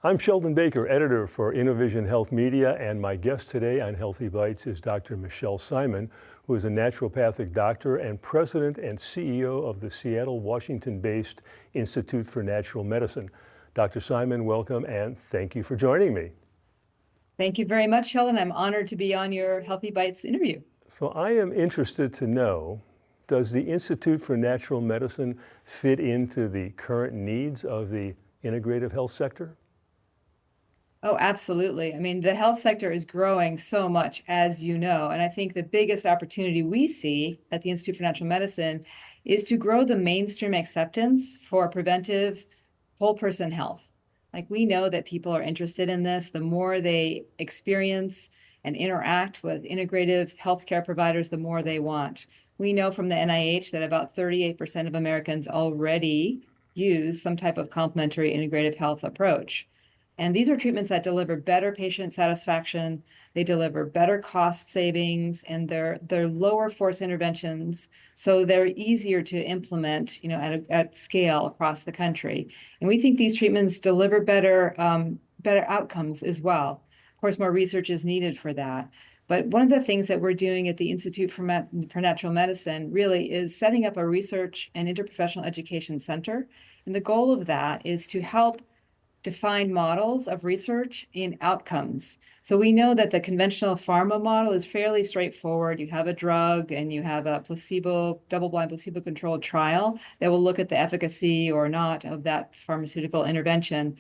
I'm Sheldon Baker, editor for Innovision Health Media, and my guest today on Healthy Bites is Dr. Michelle Simon, who is a naturopathic doctor and president and CEO of the Seattle, Washington-based Institute for Natural Medicine. Dr. Simon, welcome, and thank you for joining me. Thank you very much, Sheldon. I'm honored to be on your Healthy Bites interview. So I am interested to know, does the Institute for Natural Medicine fit into the current needs of the integrative health sector? Oh, absolutely. I mean, the health sector is growing so much, as you know, and I think the biggest opportunity we see at the Institute for Natural Medicine is to grow the mainstream acceptance for preventive whole person health. Like, we know that people are interested in this. The more they experience and interact with integrative healthcare providers, the more they want. We know from the NIH that about 38% of Americans already use some type of complementary integrative health approach. And these are treatments that deliver better patient satisfaction, they deliver better cost savings, and they're lower force interventions, so they're easier to implement, at scale across the country. And we think these treatments deliver better outcomes as well. Of course, more research is needed for that. But one of the things that we're doing at the Institute for Natural Medicine really is setting up a research and interprofessional education center. And the goal of that is to help define models of research in outcomes. So we know that the conventional pharma model is fairly straightforward. You have a drug and you have a double-blind placebo-controlled trial that will look at the efficacy or not of that pharmaceutical intervention.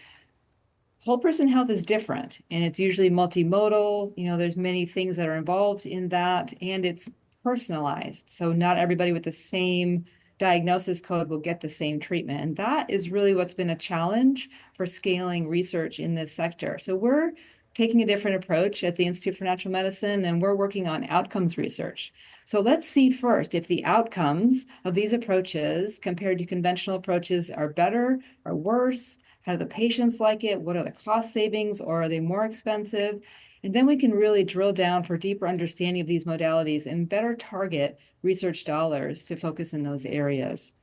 Whole person health is different, and it's usually multimodal. There's many things that are involved in that, and it's personalized. So not everybody with the same diagnosis code will get the same treatment. And that is really what's been a challenge for scaling research in this sector. So we're taking a different approach at the Institute for Natural Medicine, and we're working on outcomes research. So let's see first if the outcomes of these approaches compared to conventional approaches are better or worse. How do the patients like it? What are the cost savings, or are they more expensive? And then we can really drill down for deeper understanding of these modalities and better target research dollars to focus in those areas.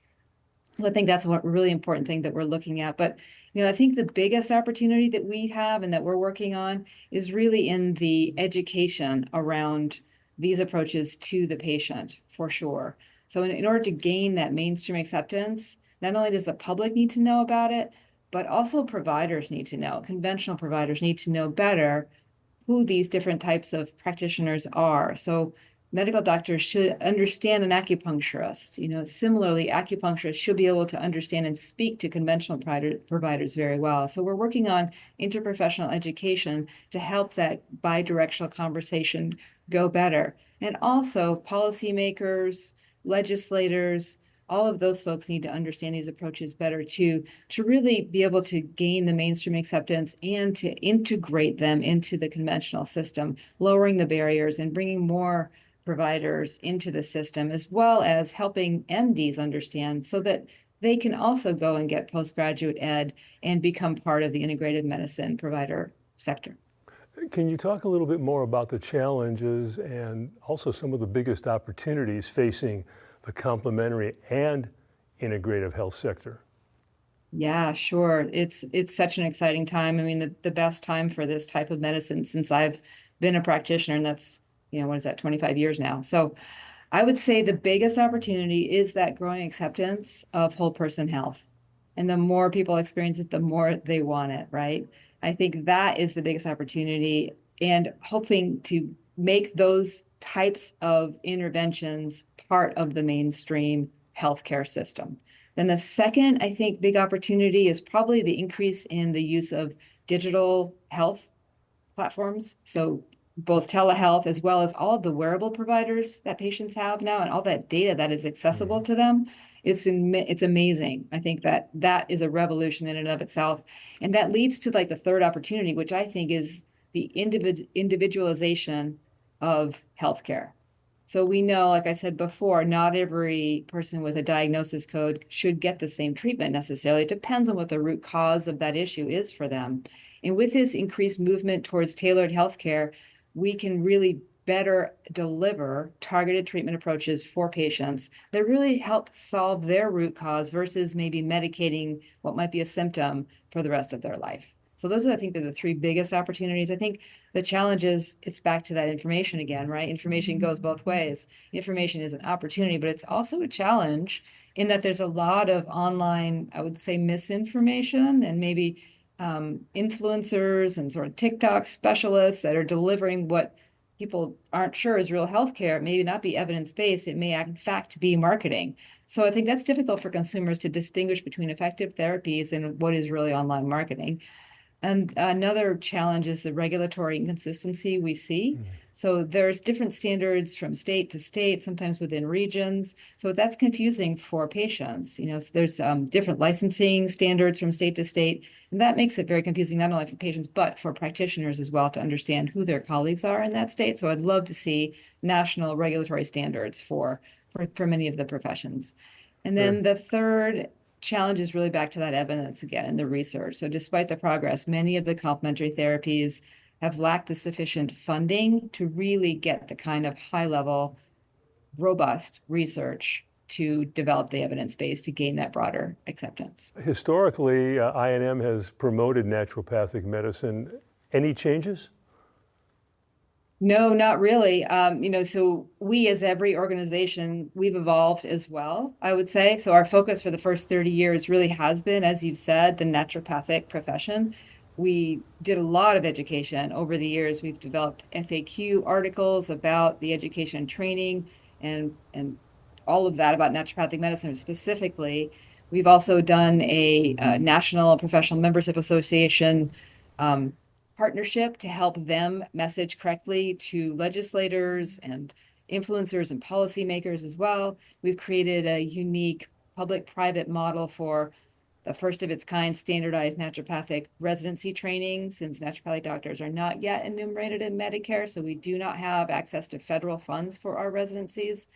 Well, I think that's a really important thing that we're looking at. But I think the biggest opportunity that we have and that we're working on is really in the education around these approaches to the patient, for sure. So in order to gain that mainstream acceptance, not only does the public need to know about it, but also providers need to know. Conventional providers need to know better who these different types of practitioners are. So medical doctors should understand an acupuncturist. Similarly, acupuncturists should be able to understand and speak to conventional providers very well. So we're working on interprofessional education to help that bidirectional conversation go better. And also policymakers, legislators, all of those folks need to understand these approaches better too, to really be able to gain the mainstream acceptance and to integrate them into the conventional system, lowering the barriers and bringing more providers into the system, as well as helping MDs understand so that they can also go and get postgraduate ed and become part of the integrative medicine provider sector. Can you talk a little bit more about the challenges and also some of the biggest opportunities facing the complementary and integrative health sector? Yeah, sure. It's such an exciting time. I mean, the best time for this type of medicine since I've been a practitioner, and that's, 25 years now. So I would say the biggest opportunity is that growing acceptance of whole person health. And the more people experience it, the more they want it, right? I think that is the biggest opportunity, and hoping to make those types of interventions part of the mainstream healthcare system. Then the second, I think, big opportunity is probably the increase in the use of digital health platforms. So both telehealth as well as all of the wearable providers that patients have now and all that data that is accessible to them. It's amazing. I think that is a revolution in and of itself. And that leads to like the third opportunity, which I think is the individualization of healthcare. So we know, like I said before, not every person with a diagnosis code should get the same treatment necessarily. It depends on what the root cause of that issue is for them. And with this increased movement towards tailored healthcare, we can really better deliver targeted treatment approaches for patients that really help solve their root cause versus maybe medicating what might be a symptom for the rest of their life. So those are, I think, the three biggest opportunities. I think the challenge is it's back to that information again, right? Information goes both ways. Information is an opportunity, but it's also a challenge in that there's a lot of online, I would say, misinformation and maybe influencers and sort of TikTok specialists that are delivering what people aren't sure is real healthcare. It may not be evidence-based. It may in fact be marketing. So I think that's difficult for consumers to distinguish between effective therapies and what is really online marketing. And another challenge is the regulatory inconsistency we see. So there's different standards from state to state, sometimes within regions. So that's confusing for patients. There's different licensing standards from state to state, and that makes it very confusing, not only for patients, but for practitioners as well to understand who their colleagues are in that state. So I'd love to see national regulatory standards for many of the professions. And then the third challenge is really back to that evidence again in the research. So despite the progress, many of the complementary therapies have lacked the sufficient funding to really get the kind of high-level, robust research to develop the evidence base to gain that broader acceptance. Historically, INM has promoted naturopathic medicine. Any changes? No, not really. So we, as every organization, we've evolved as well, I would say. So our focus for the first 30 years really has been, as you've said, the naturopathic profession. We did a lot of education over the years. We've developed FAQ articles about the education and training and all of that about naturopathic medicine specifically. We've also done a National Professional Membership Association partnership to help them message correctly to legislators and influencers and policymakers as well. We've created a unique public-private model for the first of its kind standardized naturopathic residency training, since naturopathic doctors are not yet enumerated in Medicare, so we do not have access to federal funds for our residencies.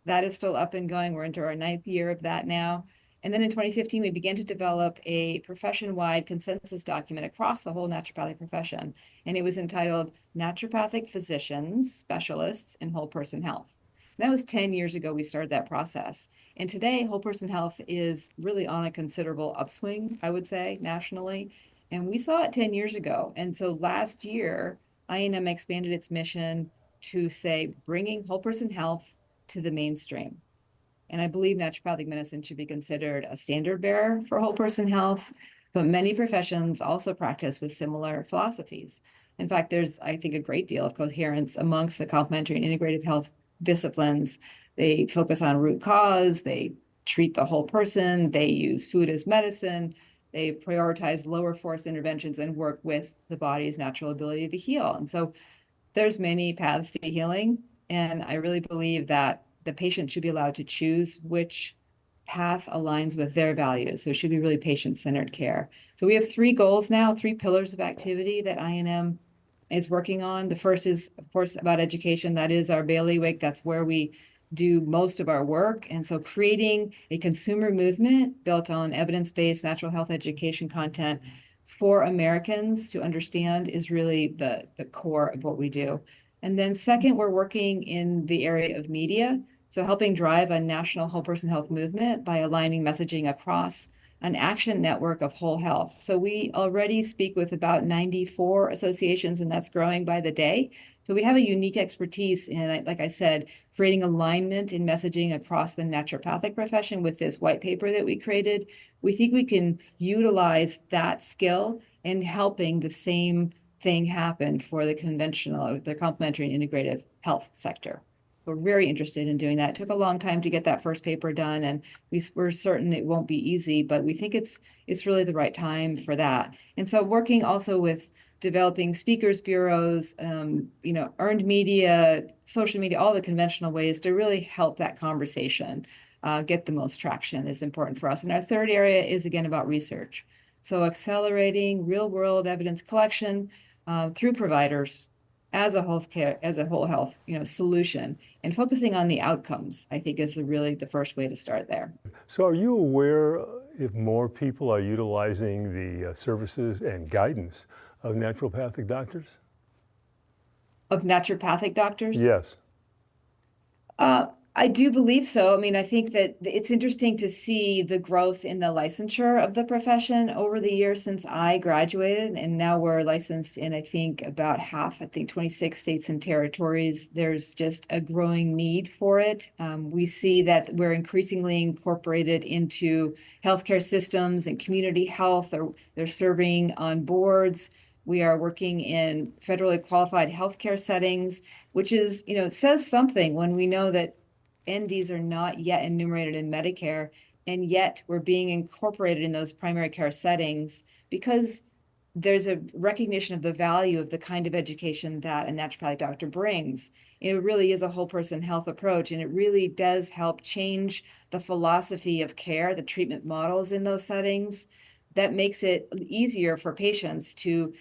That is still up and going. We're into our 9th year of that now. And then in 2015, we began to develop a profession-wide consensus document across the whole naturopathic profession. And it was entitled Naturopathic Physicians, Specialists in Whole Person Health. And that was 10 years ago we started that process. And today, whole person health is really on a considerable upswing, I would say, nationally. And we saw it 10 years ago. And so last year, INM expanded its mission to say, bringing whole person health to the mainstream. And I believe naturopathic medicine should be considered a standard bearer for whole person health, but many professions also practice with similar philosophies. In fact, there's, I think, a great deal of coherence amongst the complementary and integrative health disciplines. They focus on root cause, they treat the whole person, they use food as medicine, they prioritize lower force interventions and work with the body's natural ability to heal. And so there's many paths to healing, and I really believe that the patient should be allowed to choose which path aligns with their values. So it should be really patient-centered care. So we have 3 goals now, 3 pillars of activity that INM is working on. The first is, of course, about education. That is our bailiwick. That's where we do most of our work. And so creating a consumer movement built on evidence-based natural health education content for Americans to understand is really the core of what we do. And then second, we're working in the area of media. So helping drive a national whole person health movement by aligning messaging across an action network of whole health. So we already speak with about 94 associations, and that's growing by the day. So we have a unique expertise in, like I said, creating alignment in messaging across the naturopathic profession with this white paper that we created. We think we can utilize that skill in helping the same thing happen for the conventional, the complementary and integrative health sector. We're very interested in doing that. It took a long time to get that first paper done, and we're certain it won't be easy, but we think it's really the right time for that. And so working also with developing speakers bureaus, earned media, social media, all the conventional ways to really help that conversation get the most traction is important for us. And our third area is, again, about research. So accelerating real-world evidence collection through providers as a whole health solution, and focusing on the outcomes, I think, is really the first way to start there. So are you aware if more people are utilizing the services and guidance of naturopathic doctors? Of naturopathic doctors? Yes. I do believe so. I mean, I think that it's interesting to see the growth in the licensure of the profession over the years since I graduated, and now we're licensed in, I think, about half, I think 26 states and territories. There's just a growing need for it. We see that we're increasingly incorporated into healthcare systems and community health, or they're serving on boards. We are working in federally qualified healthcare settings, which is, it says something when we know that NDs are not yet enumerated in Medicare, and yet we're being incorporated in those primary care settings because there's a recognition of the value of the kind of education that a naturopathic doctor brings. It really is a whole person health approach, and it really does help change the philosophy of care, the treatment models in those settings. That makes it easier for patients to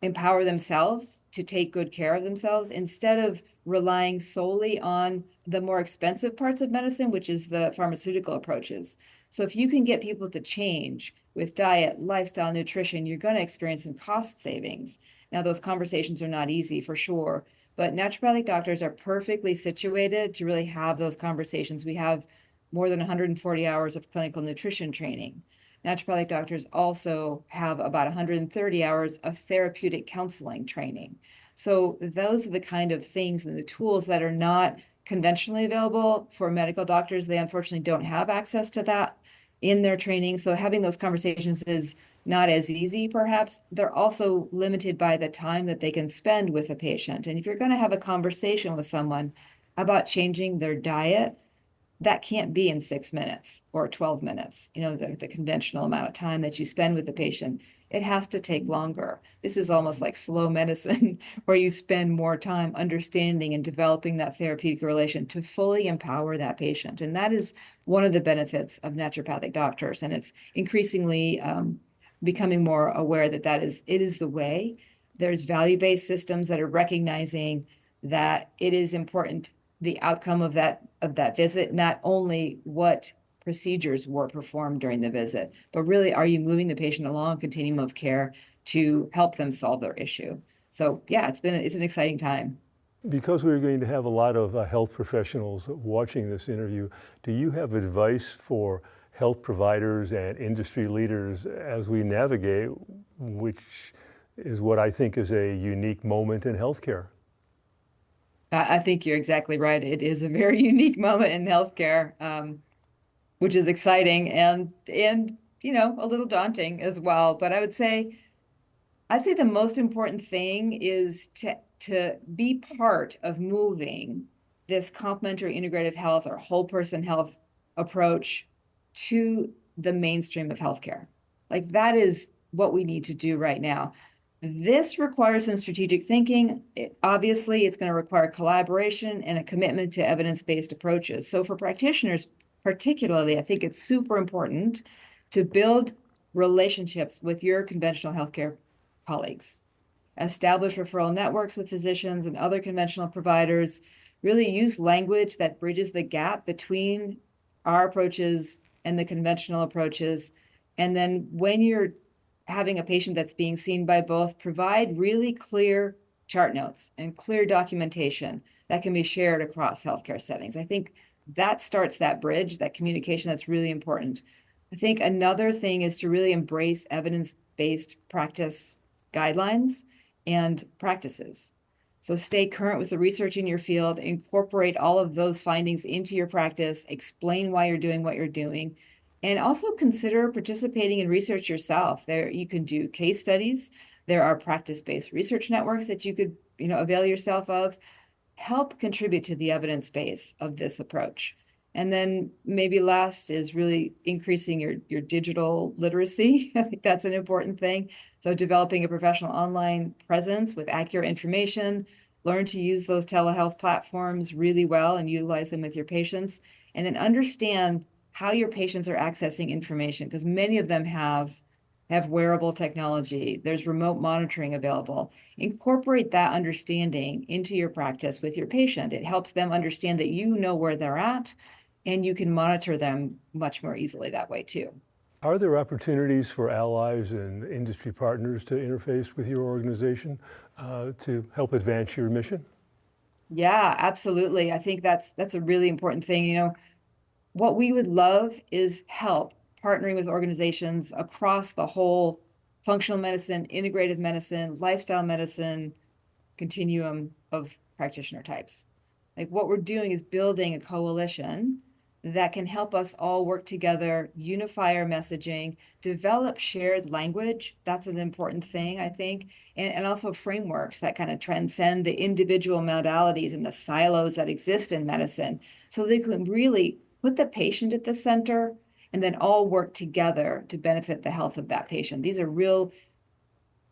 empower themselves to take good care of themselves instead of relying solely on the more expensive parts of medicine, which is the pharmaceutical approaches. So if you can get people to change with diet, lifestyle, nutrition, you're going to experience some cost savings. Now, those conversations are not easy for sure, but naturopathic doctors are perfectly situated to really have those conversations. We have more than 140 hours of clinical nutrition training. Naturopathic doctors also have about 130 hours of therapeutic counseling training. So those are the kind of things and the tools that are not conventionally available for medical doctors. They unfortunately don't have access to that in their training. So having those conversations is not as easy, perhaps. They're also limited by the time that they can spend with a patient. And if you're going to have a conversation with someone about changing their diet, that can't be in 6 minutes or 12 minutes, the conventional amount of time that you spend with the patient. It has to take longer. This is almost like slow medicine, where you spend more time understanding and developing that therapeutic relation to fully empower that patient. And that is one of the benefits of naturopathic doctors. And it's increasingly becoming more aware that it is the way. There's value-based systems that are recognizing that it is important, the outcome of that visit, not only what procedures were performed during the visit, but really, are you moving the patient along a continuum of care to help them solve their issue? So yeah, it's an exciting time. Because we're going to have a lot of health professionals watching this interview, do you have advice for health providers and industry leaders as we navigate, which is what I think is a unique moment in healthcare? I think you're exactly right. It is a very unique moment in healthcare, which is exciting and a little daunting as well. But I'd say the most important thing is to be part of moving this complementary integrative health or whole person health approach to the mainstream of healthcare. Like, that is what we need to do right now. This requires some strategic thinking. Obviously, it's going to require collaboration and a commitment to evidence-based approaches. So for practitioners, particularly, I think it's super important to build relationships with your conventional healthcare colleagues, establish referral networks with physicians and other conventional providers, really use language that bridges the gap between our approaches and the conventional approaches. And then when you're having a patient that's being seen by both, provide really clear chart notes and clear documentation that can be shared across healthcare settings. I think that starts that bridge, that communication that's really important. I think another thing is to really embrace evidence-based practice guidelines and practices. So stay current with the research in your field, incorporate all of those findings into your practice, explain why you're doing what you're doing, and also consider participating in research yourself. There, you can do case studies. There are practice-based research networks that you could, avail yourself of. Help contribute to the evidence base of this approach. And then maybe last is really increasing your digital literacy. I think that's an important thing. So developing a professional online presence with accurate information, learn to use those telehealth platforms really well and utilize them with your patients, and then understand how your patients are accessing information, because many of them have wearable technology. There's remote monitoring available. Incorporate that understanding into your practice with your patient. It helps them understand that you know where they're at, and you can monitor them much more easily that way too. Are there opportunities for allies and industry partners to interface with your organization to help advance your mission? Yeah, absolutely. I think that's a really important thing. What we would love is help partnering with organizations across the whole functional medicine, integrative medicine, lifestyle medicine continuum of practitioner types. Like what we're doing is building a coalition that can help us all work together, unify our messaging, develop shared language. That's an important thing, I think, and also frameworks that kind of transcend the individual modalities and the silos that exist in medicine. So they can really put the patient at the center and then all work together to benefit the health of that patient. These are real,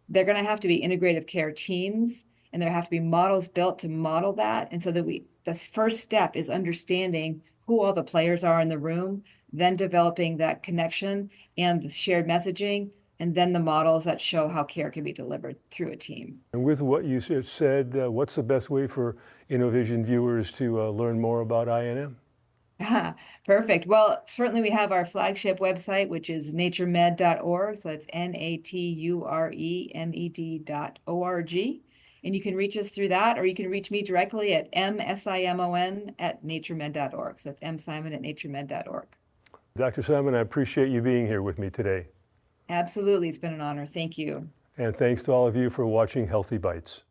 they're going to have to be integrative care teams, and there have to be models built to model that. And so that the first step is understanding who all the players are in the room, then developing that connection and the shared messaging, and then the models that show how care can be delivered through a team. And with what you just said, what's the best way for Innovision viewers to learn more about INM? Ah, perfect. Well, certainly we have our flagship website, which is naturemed.org. So it's NATUREMED.org. And you can reach us through that, or you can reach me directly at msimon@naturemed.org. So it's msimon@naturemed.org. Dr. Simon, I appreciate you being here with me today. Absolutely. It's been an honor. Thank you. And thanks to all of you for watching Healthy Bites.